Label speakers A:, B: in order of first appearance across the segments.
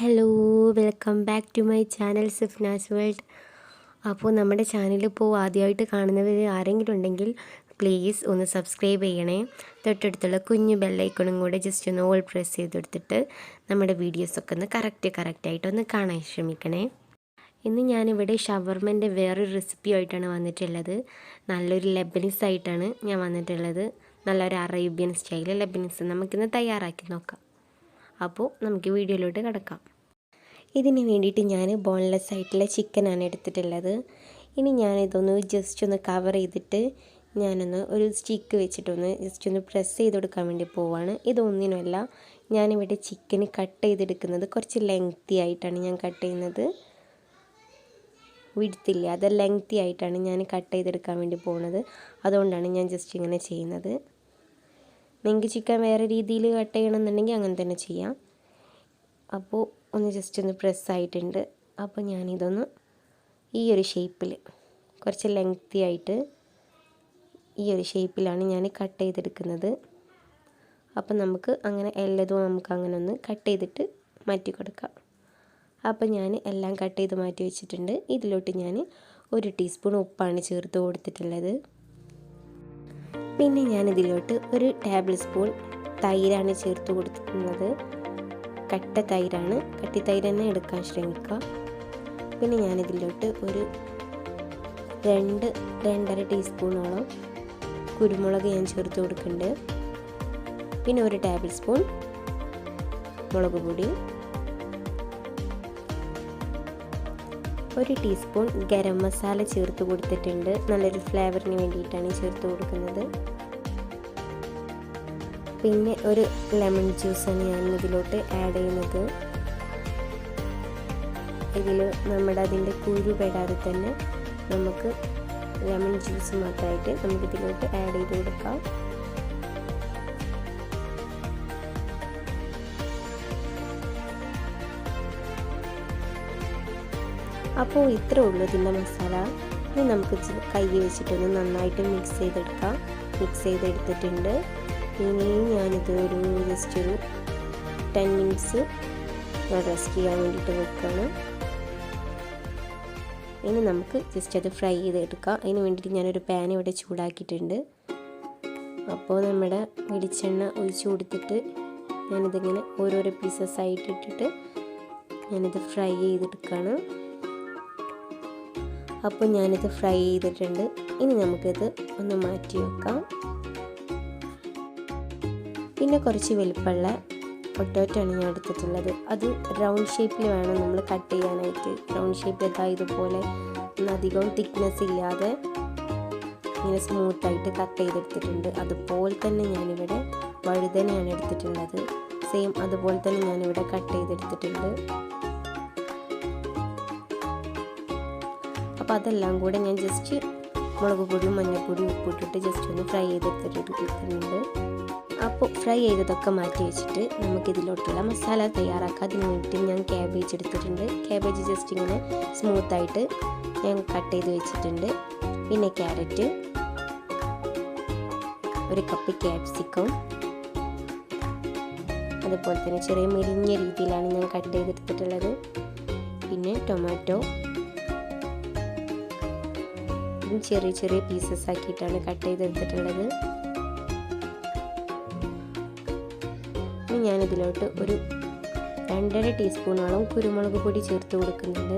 A: Hello, welcome back to my channel Sifnas world. അപ്പോൾ നമ്മുടെ ചാനലിപ്പോൾ ആദ്യമായിട്ട് കാണുന്നവർ ആരെങ്കിലും ഉണ്ടെങ്കിൽ പ്ലീസ് ഒന്ന് സബ്സ്ക്രൈബ് ചെയ്യണേ. തൊട്ടടുത്തുള്ള കുഞ്ഞു ബെല്ലൈക്കണും കൂടെ ജസ്റ്റ് ഒന്ന് ഓൾ പ്രസ് ചെയ്തെടുത്തിട്ട് നമ്മുടെ വീഡിയോസൊക്കെ ഒന്ന് കറക്റ്റായിട്ടൊന്ന് കാണാൻ ശ്രമിക്കണേ. ഇന്ന് ഞാനിവിടെ ഷവർമൻ്റെ വേറൊരു റെസിപ്പിയായിട്ടാണ് വന്നിട്ടുള്ളത്. നല്ലൊരു ലെബനീസ് ആയിട്ടാണ് ഞാൻ വന്നിട്ടുള്ളത്. നല്ലൊരു അറേബ്യൻ സ്റ്റൈൽ ലെബനീസ് നമുക്കിന്ന് തയ്യാറാക്കി നോക്കാം. അപ്പോൾ നമുക്ക് വീഡിയോയിലോട്ട് കിടക്കാം. ഇതിന് വേണ്ടിയിട്ട് ഞാൻ ബോൺലെസ് ആയിട്ടുള്ള ചിക്കനാണ് എടുത്തിട്ടുള്ളത്. ഇനി ഞാനിതൊന്ന് ജസ്റ്റ് ഒന്ന് കവർ ചെയ്തിട്ട് ഞാനൊന്ന് ഒരു സ്റ്റിക്ക് വെച്ചിട്ടൊന്ന് ജസ്റ്റ് ഒന്ന് പ്രസ് ചെയ്ത് കൊടുക്കാൻ വേണ്ടി പോവാണ്. ഇതൊന്നിനുമല്ല, ഞാനിവിടെ ചിക്കൻ കട്ട് ചെയ്തെടുക്കുന്നത് കുറച്ച് ലെങ്തി ആയിട്ടാണ് ഞാൻ കട്ട് ചെയ്യുന്നത്. വിഡ്ത്തില്ല, അത് ലെങ്തി ആയിട്ടാണ് ഞാൻ കട്ട് ചെയ്തെടുക്കാൻ വേണ്ടി പോകുന്നത്. അതുകൊണ്ടാണ് ഞാൻ ജസ്റ്റ് ഇങ്ങനെ ചെയ്യുന്നത്. നിങ്ങൾക്ക് ചിക്കൻ വേറെ രീതിയിൽ കട്ട് ചെയ്യണമെന്നുണ്ടെങ്കിൽ അങ്ങനെ തന്നെ ചെയ്യാം. അപ്പോൾ ഒന്ന് ജസ്റ്റ് ഒന്ന് പ്രസ് ആയിട്ടുണ്ട്. അപ്പോൾ ഞാനിതൊന്ന് ഈ ഒരു ഷേപ്പിൽ കുറച്ച് ലെങ്തി ആയിട്ട് ഈ ഒരു ഷേപ്പിലാണ് ഞാൻ കട്ട് ചെയ്തെടുക്കുന്നത്. അപ്പോൾ നമുക്ക് അങ്ങനെ എല്ലാതും നമുക്ക് അങ്ങനെ ഒന്ന് കട്ട് ചെയ്തിട്ട് മാറ്റി കൊടുക്കാം. അപ്പോൾ ഞാൻ എല്ലാം കട്ട് ചെയ്ത് മാറ്റി വെച്ചിട്ടുണ്ട്. ഇതിലോട്ട് ഞാൻ 1 ടീസ്പൂൺ ഉപ്പാണ് ചേർത്ത് കൊടുത്തിട്ടുള്ളത്. പിന്നെ ഞാനിതിലോട്ട് 1 ടേബിൾ സ്പൂൺ തൈരാണ് ചേർത്ത് കൊടുത്തിട്ടുള്ളത്. കട്ട തൈരാണ്, കട്ടി തൈര് തന്നെ എടുക്കാൻ ശ്രമിക്കുക. പിന്നെ ഞാനിതിലോട്ട് ഒരു 2-2.5 ടീസ്പൂണോളം കുരുമുളക് ഞാൻ ചേർത്ത് കൊടുക്കുന്നുണ്ട്. പിന്നെ 1 ടേബിൾ സ്പൂൺ മുളക് പൊടി, 1 ടീസ്പൂൺ ഗരം മസാല ചേർത്ത് കൊടുത്തിട്ടുണ്ട്. നല്ലൊരു ഫ്ലേവറിന് വേണ്ടിയിട്ടാണ് ചേർത്ത് കൊടുക്കുന്നത്. പിന്നെ 1 ലെമൺ ജ്യൂസാണ് ഞാൻ ഇതിലോട്ട് ആഡ് ചെയ്യുന്നത്. ഇതിൽ അതിൻ്റെ കുരു പെടാതെ തന്നെ നമുക്ക് ലെമൺ ജ്യൂസ് മാത്രമായിട്ട് നമുക്കിതിലോട്ട് ആഡ് ചെയ്ത് കൊടുക്കാം. അപ്പോൾ ഇത്രേ ഉള്ളൂ ഇതിൻ്റെ മസാല. ഇനി നമുക്ക് കൈ വെച്ചിട്ടൊന്ന് നന്നായിട്ട് മിക്സ് ചെയ്തെടുത്തിട്ടുണ്ട്. ഇനി ഞാനിത് ജസ്റ്റ് ഒരു 10 മിനിറ്റ്സ് ഞാൻ റെസ്റ്റ് ചെയ്യാൻ വേണ്ടിയിട്ട് വെക്കുകയാണ്. ഇനി നമുക്ക് ജസ്റ്റ് അത് ഫ്രൈ ചെയ്തെടുക്കാം. അതിന് വേണ്ടിയിട്ട് ഞാനൊരു പാൻ ഇവിടെ ചൂടാക്കിയിട്ടുണ്ട്. അപ്പോൾ നമ്മുടെ വെളിച്ചെണ്ണ ഒഴിച്ച് കൊടുത്തിട്ട് ഞാനിതിങ്ങനെ ഓരോരോ പീസസ് ആയിട്ട് ഇട്ടിട്ട് ഞാനിത് ഫ്രൈ ചെയ്തെടുക്കുകയാണ്. അപ്പോൾ ഞാനിത് ഫ്രൈ ചെയ്തിട്ടുണ്ട്. ഇനി നമുക്കിത് ഒന്ന് മാറ്റി വെക്കാം. പിന്നെ കുറച്ച് വലുപ്പമുള്ള പൊട്ടോറ്റോയാണ് ഞാൻ എടുത്തിട്ടുള്ളത്. അത് റൗണ്ട് ഷേപ്പിൽ വേണം നമ്മൾ കട്ട് ചെയ്യാനായിട്ട്. റൗണ്ട് ഷേപ്പിൽ ഇതുപോലെ അധികം തിക്നെസ് ഇല്ലാതെ ഇങ്ങനെ സ്മൂത്തായിട്ട് കട്ട് ചെയ്തെടുത്തിട്ടുണ്ട്. അതുപോലെ തന്നെ ഞാനിവിടെ വഴുതനയാണ് എടുത്തിട്ടുള്ളത്. സെയിം അതുപോലെ തന്നെ ഞാനിവിടെ കട്ട് ചെയ്തെടുത്തിട്ടുണ്ട്. അപ്പോൾ അതെല്ലാം കൂടെ ഞാൻ ജസ്റ്റ് മുളക് പൊടിയും മഞ്ഞൾപ്പൊടിയും ഉപ്പിട്ടിട്ട് ജസ്റ്റ് ഒന്ന് ഫ്രൈ ചെയ്തെടുത്തിട്ടുണ്ട്. അപ്പോൾ ഫ്രൈ ചെയ്തതൊക്കെ മാറ്റി വെച്ചിട്ട് നമുക്കിതിലോട്ടുള്ള മസാല തയ്യാറാക്കാം. അതിന് വേണ്ടിയിട്ട് ഞാൻ ക്യാബേജ് എടുത്തിട്ടുണ്ട്. ക്യാബേജ് ജസ്റ്റ് ഇങ്ങനെ സ്മൂത്തായിട്ട് ഞാൻ കട്ട് ചെയ്ത് വെച്ചിട്ടുണ്ട്. പിന്നെ ക്യാരറ്റ്, 1 കപ്പ് ക്യാപ്സിക്കം, അതുപോലെ തന്നെ ചെറിയ മെലിഞ്ഞ രീതിയിലാണ് ഞാൻ കട്ട് ചെയ്തെടുത്തിട്ടുള്ളത്. പിന്നെ ടൊമാറ്റോ ചെറിയ പീസസ് ആക്കിയിട്ടാണ് കട്ട് ചെയ്തെടുത്തിട്ടുള്ളത്. ഞാനിതിലോട്ട് ഒരു 2.5 ടീസ്പൂണോളം കുരുമുളക് പൊടി ചേർത്ത് കൊടുക്കുന്നുണ്ട്.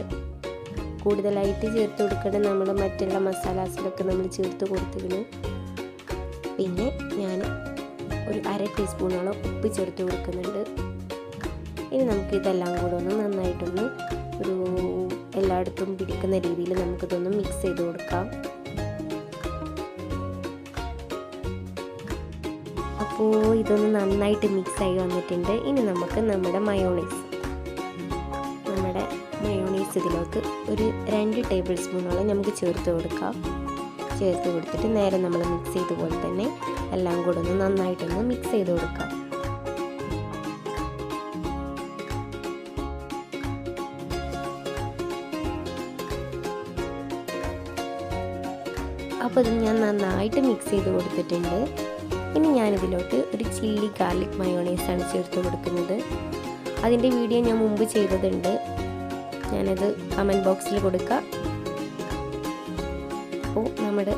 A: കൂടുതലായിട്ട് ചേർത്ത് കൊടുക്കേണ്ട നമ്മൾ മറ്റുള്ള മസാലാസിലൊക്കെ നമ്മൾ ചേർത്ത് കൊടുത്തിരുന്നു. പിന്നെ ഞാൻ ഒരു 1/2 ടീസ്പൂണോളം ഉപ്പ് ചേർത്ത് കൊടുക്കുന്നുണ്ട്. ഇനി നമുക്ക് ഇതെല്ലാം കൂടെ ഒന്ന് നന്നായിട്ടൊന്ന് എല്ലായിടത്തും പിടിക്കുന്ന രീതിയിൽ നമുക്കിതൊന്ന് മിക്സ് ചെയ്ത് കൊടുക്കാം. അപ്പോൾ ഇതൊന്ന് നന്നായിട്ട് മിക്സായി വന്നിട്ടുണ്ട്. ഇനി നമുക്ക് നമ്മുടെ മയോണൈസ് ഇതിലേക്ക് ഒരു 2 ടേബിൾ സ്പൂണോളം നമുക്ക് ചേർത്ത് കൊടുത്തിട്ട് നേരെ നമ്മൾ മിക്സ് ചെയ്ത പോലെ തന്നെ എല്ലാം കൂടെ ഒന്ന് നന്നായിട്ടൊന്ന് മിക്സ് ചെയ്ത് കൊടുക്കാം. അപ്പോൾ ഇത് ഞാൻ നന്നായിട്ട് മിക്സ് ചെയ്ത് കൊടുത്തിട്ടുണ്ട്. ഇനി ഞാനിതിലോട്ട് ഒരു ചില്ലി ഗാർലിക് മയോണൈസാണ് ചേർത്ത് കൊടുക്കുന്നത്. അതിൻ്റെ വീഡിയോ ഞാൻ മുമ്പ് ചെയ്തതുണ്ട്, ഞാനത് കമൻറ്റ് ബോക്സിൽ കൊടുക്കാം. അപ്പോൾ നമ്മുടെ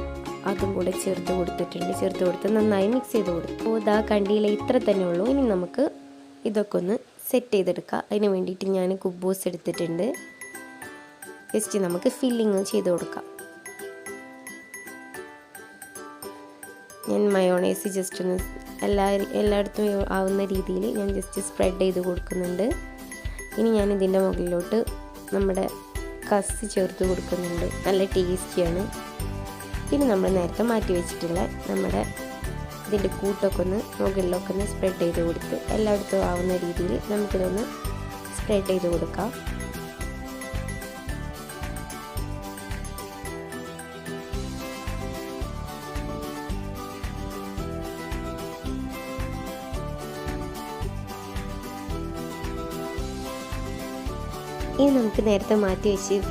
A: അതും കൂടെ ചേർത്ത് കൊടുത്ത് നന്നായി മിക്സ് ചെയ്ത് കൊടുത്തു. അപ്പോൾ ഇതാ കണ്ടിയില്ല, ഇത്ര തന്നെ ഉള്ളൂ. ഇനി നമുക്ക് ഇതൊക്കെ ഒന്ന് സെറ്റ് ചെയ്തെടുക്കാം. അതിന് വേണ്ടിയിട്ട് ഞാൻ കുബൂസ് എടുത്തിട്ടുണ്ട്. ജസ്റ്റ് നമുക്ക് ഫില്ലിങ് ചെയ്ത് കൊടുക്കാം. ഞാൻ മയോണൈസ് ജസ്റ്റ് ഒന്ന് എല്ലായിടത്തും ആവുന്ന രീതിയിൽ ഞാൻ ജസ്റ്റ് സ്പ്രെഡ് ചെയ്ത് കൊടുക്കുന്നുണ്ട്. ഇനി ഞാൻ ഇതിൻ്റെ മുകളിലോട്ട് നമ്മുടെ കസ് ചേർത്ത് കൊടുക്കുന്നുണ്ട്. നല്ല ടേസ്റ്റിയാണ്. പിന്നെ നമ്മൾ നേരത്തെ മാറ്റി വെച്ചിട്ടുള്ള നമ്മുടെ ഇതിൻ്റെ കൂട്ടൊക്കെ ഒന്ന് മുകളിലൊക്കെ ഒന്ന് സ്പ്രെഡ് ചെയ്ത് കൊടുത്ത് എല്ലായിടത്തും ആവുന്ന രീതിയിൽ നമുക്കിതൊന്ന് സ്പ്രെഡ് ചെയ്ത് കൊടുക്കാം. ഇനി നമുക്ക് നേരത്തെ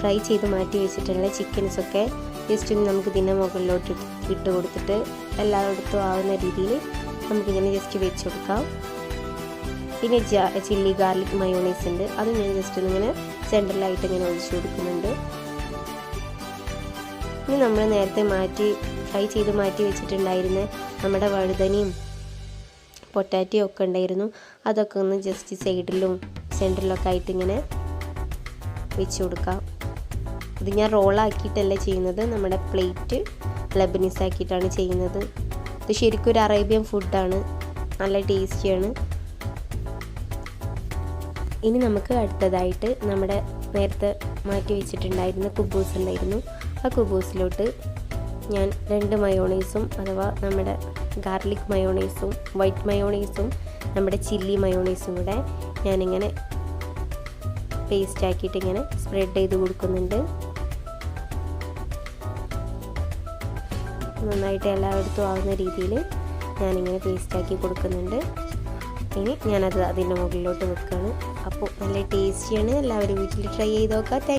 A: ഫ്രൈ ചെയ്ത് മാറ്റി വെച്ചിട്ടുള്ള ചിക്കൻസൊക്കെ ജസ്റ്റ് ഒന്ന് നമുക്ക് ഇതിൻ്റെ മുകളിലോട്ട് ഇട്ട് കൊടുത്തിട്ട് എല്ലായിടത്തും ആവുന്ന രീതിയിൽ നമുക്കിങ്ങനെ ജസ്റ്റ് വെച്ച് കൊടുക്കാം. പിന്നെ ചില്ലി ഗാർലിക് മയോണൈസ് ഉണ്ട്, അത് ഞാൻ ജസ്റ്റ് ഒന്നിങ്ങനെ സെൻറ്ററിലായിട്ട് ഇങ്ങനെ ഒഴിച്ച് കൊടുക്കുന്നുണ്ട്. ഇനി നമ്മൾ നേരത്തെ ഫ്രൈ ചെയ്ത് മാറ്റി വെച്ചിട്ടുണ്ടായിരുന്ന നമ്മുടെ വഴുതനയും പൊട്ടാറ്റയും ഒക്കെ ഉണ്ടായിരുന്നു, അതൊക്കെ ഒന്ന് ജസ്റ്റ് സൈഡിലും സെൻറ്ററിലൊക്കെ ആയിട്ട് ഇങ്ങനെ വെച്ച് കൊടുക്കാം. ഇത് ഞാൻ റോളാക്കിയിട്ടല്ല ചെയ്യുന്നത്, നമ്മുടെ പ്ലേറ്റ് ലെബനീസ് ആക്കിയിട്ടാണ് ചെയ്യുന്നത്. ഇത് ശരിക്കും ഒരു അറേബ്യൻ ഫുഡാണ്, നല്ല ടേസ്റ്റിയാണ്. ഇനി നമുക്ക് അടുത്തതായിട്ട് നമ്മുടെ നേരത്തെ മാറ്റി വെച്ചിട്ടുണ്ടായിരുന്ന കുബൂസ് ഉണ്ടായിരുന്നു, ആ കുബൂസിലോട്ട് ഞാൻ 2 മയോണൈസും അഥവാ നമ്മുടെ ഗാർലിക് മയോണൈസും വൈറ്റ് മയോണൈസും നമ്മുടെ ചില്ലി മയോണൈസും കൂടെ ഞാനിങ്ങനെ പേസ്റ്റ് ആക്കിയിട്ട് ഇങ്ങനെ സ്പ്രെഡ് ചെയ്ത് കൊടുക്കുന്നുണ്ട്. നന്നായിട്ട് എല്ലായിടത്തും ആവുന്ന രീതിയിൽ ഞാനിങ്ങനെ പേസ്റ്റ് ആക്കി കൊടുക്കുന്നുണ്ട്. ഇനി ഞാനത് അതിൻ്റെ മുകളിലോട്ട് വെക്കുകയാണ്. അപ്പോൾ നല്ല ടേസ്റ്റിയാണ്, എല്ലാവരും വീട്ടിൽ ട്രൈ ചെയ്ത് നോക്കാം.